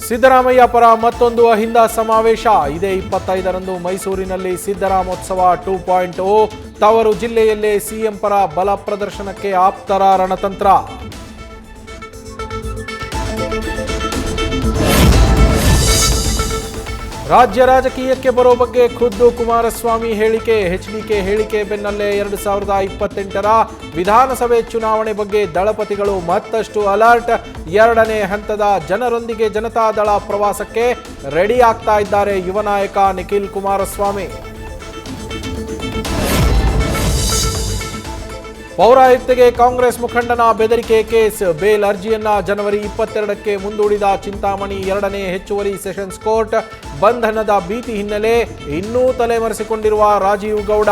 ಸಿದ್ದರಾಮಯ್ಯ ಪರ ಮತ್ತೊಂದು ಅಹಿಂದ ಸಮಾವೇಶ. ಇದೇ 25ರಂದು ಮೈಸೂರಿನಲ್ಲಿ ಸಿದ್ದರಾಮೋತ್ಸವ 2.0. ತವರು ಜಿಲ್ಲೆಯಲ್ಲೇ ಸಿಎಂ ಪರ ಬಲ ಪ್ರದರ್ಶನಕ್ಕೆ ಆಪ್ತರ ರಣತಂತ್ರ. ರಾಜ್ಯ ರಾಜಕೀಯಕ್ಕೆ ಬರೋ ಬಗ್ಗೆ ಖುದ್ದು ಕುಮಾರಸ್ವಾಮಿ ಹೇಳಿಕೆ. ಎಚ್ಡಿಕೆ ಹೇಳಿಕೆ ಬೆನ್ನಲ್ಲೇ 2028ರ ವಿಧಾನಸಭೆ ಚುನಾವಣೆ ಬಗ್ಗೆ ದಳಪತಿಗಳು ಮತ್ತಷ್ಟು ಅಲರ್ಟ್. 2ನೇ ಹಂತದ ಜನರೊಂದಿಗೆ ಜನತಾದಳ ಪ್ರವಾಸಕ್ಕೆ ರೆಡಿ ಆಗ್ತಾ ಇದ್ದಾರೆ ಯುವ ನಾಯಕ ನಿಖಿಲ್ ಕುಮಾರಸ್ವಾಮಿ. ಪೌರಾಯುಕ್ತೆಗೆ ಕಾಂಗ್ರೆಸ್ ಮುಖಂಡನ ಬೆದರಿಕೆ ಕೇಸ್. ಬೇಲ್ ಅರ್ಜಿಯನ್ನ ಜನವರಿ 22ಕ್ಕೆ ಮುಂದೂಡಿದ ಚಿಂತಾಮಣಿ 2ನೇ ಹೆಚ್ಚುವರಿ ಸೆಷನ್ಸ್ ಕೋರ್ಟ್. ಬಂಧನದ ಭೀತಿ ಹಿನ್ನೆಲೆ ಇನ್ನೂ ತಲೆಮರೆಸಿಕೊಂಡಿರುವ ರಾಜೀವ್ ಗೌಡ.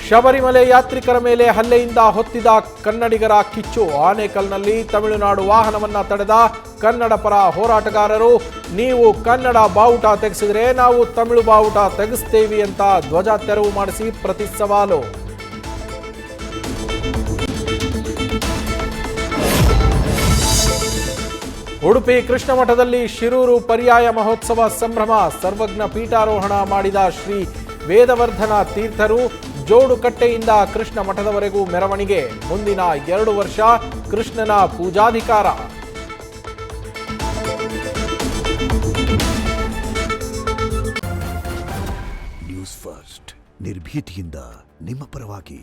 ಶಬರಿಮಲೆ ಯಾತ್ರಿಕರ ಮೇಲೆ ಹಲ್ಲೆಯಿಂದ ಹೊತ್ತಿದ ಕನ್ನಡಿಗರ ಕಿಚ್ಚು. ಆನೇಕಲ್ನಲ್ಲಿ ತಮಿಳುನಾಡು ವಾಹನವನ್ನ ತಡೆದ ಕನ್ನಡ ಪರ ಹೋರಾಟಗಾರರು, ನೀವು ಕನ್ನಡ ಬಾವುಟ ತೆಗೆಸಿದ್ರೆ ನಾವು ತಮಿಳು ಬಾವುಟ ತೆಗೆಸ್ತೇವೆ ಅಂತ ಧ್ವಜ ತೆರವು ಮಾಡಿಸಿ ಪ್ರತಿ ಸವಾಲು. ಉಡುಪಿ ಕೃಷ್ಣ ಮಠದಲ್ಲಿ ಶಿರೂರು ಪರ್ಯಾಯ ಮಹೋತ್ಸವ ಸಂಭ್ರಮ. ಸರ್ವಜ್ಞ ಪೀಠಾರೋಹಣ ಮಾಡಿದ ಶ್ರೀ ವೇದವರ್ಧನ ತೀರ್ಥರು. ಜೋಡುಕಟ್ಟೆಯಿಂದ ಕೃಷ್ಣ ಮಠದವರೆಗೂ ಮೆರವಣಿಗೆ. ಮುಂದಿನ 2 ವರ್ಷ ಕೃಷ್ಣನ ಪೂಜಾಧಿಕಾರ. ನ್ಯೂಸ್ ಫಸ್ಟ್ ನಿರ್ಭೀತಿಯಿಂದ ನಿಮ್ಮ ಪರವಾಗಿ.